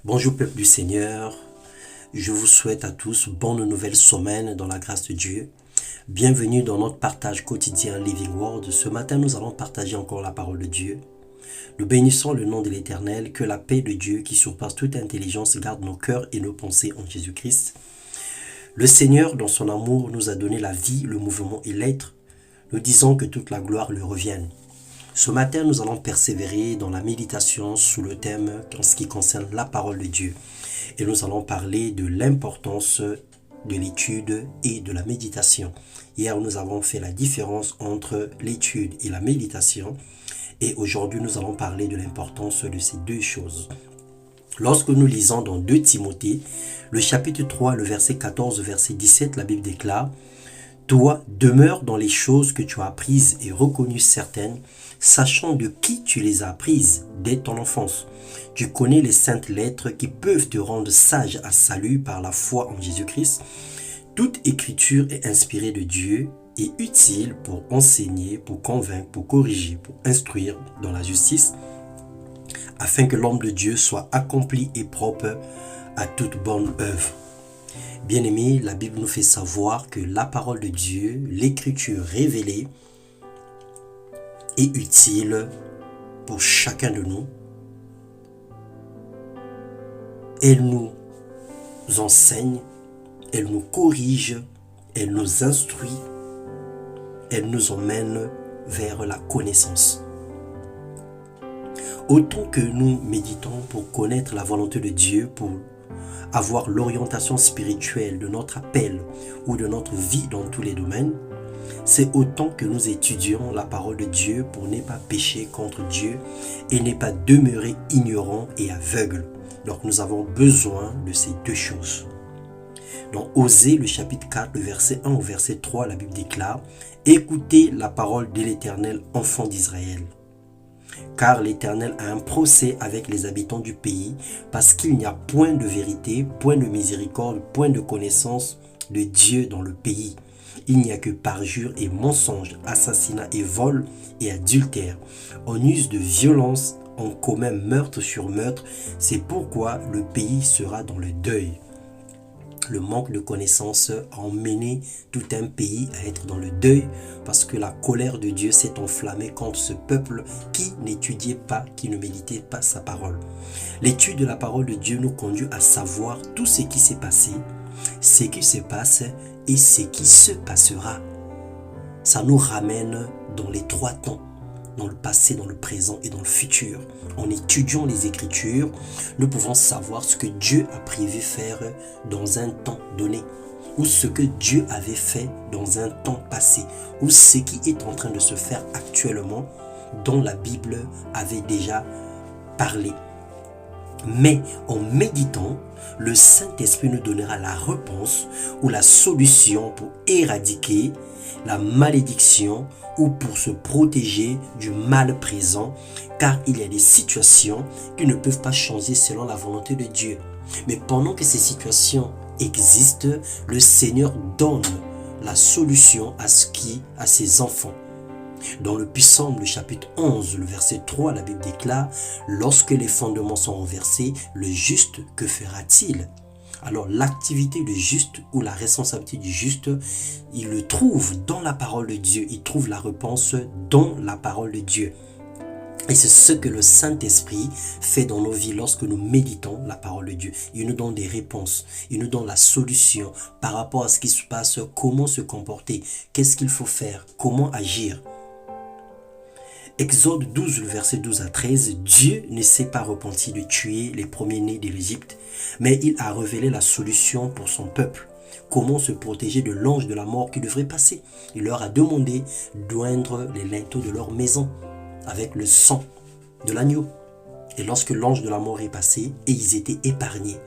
Bonjour peuple du Seigneur, je vous souhaite à tous bonne nouvelle semaine dans la grâce de Dieu. Bienvenue dans notre partage quotidien Living Word. Ce matin, nous allons partager encore la parole de Dieu. Nous bénissons le nom de l'Éternel, que la paix de Dieu qui surpasse toute intelligence garde nos cœurs et nos pensées en Jésus-Christ. Le Seigneur, dans son amour, nous a donné la vie, le mouvement et l'être. Nous disons que toute la gloire lui revienne. Ce matin, nous allons persévérer dans la méditation sous le thème en ce qui concerne la parole de Dieu. Et nous allons parler de l'importance de l'étude et de la méditation. Hier, nous avons fait la différence entre l'étude et la méditation. Et aujourd'hui, nous allons parler de l'importance de ces deux choses. Lorsque nous lisons dans 2 Timothée, le chapitre 3, le verset 14, verset 17, la Bible déclare « Toi, demeure dans les choses que tu as apprises et reconnues certaines, sachant de qui tu les as apprises dès ton enfance. Tu connais les saintes lettres qui peuvent te rendre sage à salut par la foi en Jésus-Christ. Toute écriture est inspirée de Dieu et utile pour enseigner, pour convaincre, pour corriger, pour instruire dans la justice, afin que l'homme de Dieu soit accompli et propre à toute bonne œuvre. » Bien-aimés, la Bible nous fait savoir que la parole de Dieu, l'écriture révélée, est utile pour chacun de nous. Elle nous enseigne, elle nous corrige, elle nous instruit, elle nous emmène vers la connaissance. Autant que nous méditons pour connaître la volonté de Dieu, pour avoir l'orientation spirituelle de notre appel ou de notre vie dans tous les domaines, c'est autant que nous étudions la parole de Dieu pour ne pas pécher contre Dieu et ne pas demeurer ignorant et aveugle. Donc nous avons besoin de ces deux choses. Dans Osée, le chapitre 4, le verset 1 au verset 3, la Bible déclare « Écoutez la parole de l'Éternel, enfants d'Israël. Car l'Éternel a un procès avec les habitants du pays, parce qu'il n'y a point de vérité, point de miséricorde, point de connaissance de Dieu dans le pays. Il n'y a que parjure et mensonge, assassinat et vol et adultère. On use de violence, on commet meurtre sur meurtre. C'est pourquoi le pays sera dans le deuil. » Le manque de connaissance a emmené tout un pays à être dans le deuil parce que la colère de Dieu s'est enflammée contre ce peuple qui n'étudiait pas, qui ne méditait pas sa parole. L'étude de la parole de Dieu nous conduit à savoir tout ce qui s'est passé, ce qui se passe et ce qui se passera. Ça nous ramène dans les 3 temps, dans le passé, dans le présent et dans le futur. En étudiant les Écritures, nous pouvons savoir ce que Dieu a prévu faire dans un temps donné, ou ce que Dieu avait fait dans un temps passé, ou ce qui est en train de se faire actuellement, dont la Bible avait déjà parlé. Mais en méditant, le Saint-Esprit nous donnera la réponse ou la solution pour éradiquer la malédiction ou pour se protéger du mal présent, car il y a des situations qui ne peuvent pas changer selon la volonté de Dieu. Mais pendant que ces situations existent, le Seigneur donne la solution à ses enfants. Dans le Psaume, le chapitre 11, le verset 3, la Bible déclare « Lorsque les fondements sont renversés, le juste, que fera-t-il » Alors l'activité du juste ou la responsabilité du juste, il le trouve dans la parole de Dieu. Il trouve la réponse dans la parole de Dieu. Et c'est ce que le Saint-Esprit fait dans nos vies lorsque nous méditons la parole de Dieu. Il nous donne des réponses, il nous donne la solution par rapport à ce qui se passe, comment se comporter, qu'est-ce qu'il faut faire, comment agir. Exode 12, le verset 12 à 13, Dieu ne s'est pas repenti de tuer les premiers-nés de l'Égypte, mais il a révélé la solution pour son peuple. Comment se protéger de l'ange de la mort qui devrait passer. Il leur a demandé d'oindre les linteaux de leur maison avec le sang de l'agneau. Et lorsque l'ange de la mort est passé, et ils étaient épargnés.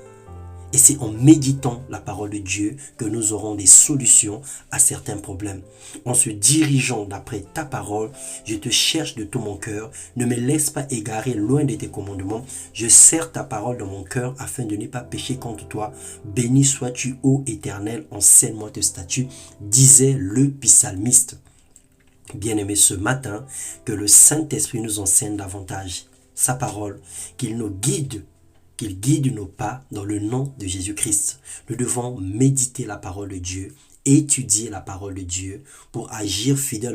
Et c'est en méditant la parole de Dieu que nous aurons des solutions à certains problèmes. En se dirigeant d'après ta parole, je te cherche de tout mon cœur. Ne me laisse pas égarer loin de tes commandements. Je serre ta parole dans mon cœur afin de ne pas pécher contre toi. Béni sois-tu, ô Éternel, enseigne-moi tes statuts, disait le psalmiste. Bien-aimé, ce matin, que le Saint-Esprit nous enseigne davantage sa parole, qu'il nous guide, qu'il guide nos pas dans le nom de Jésus-Christ. Nous devons méditer la parole de Dieu, étudier la parole de Dieu pour agir fidèle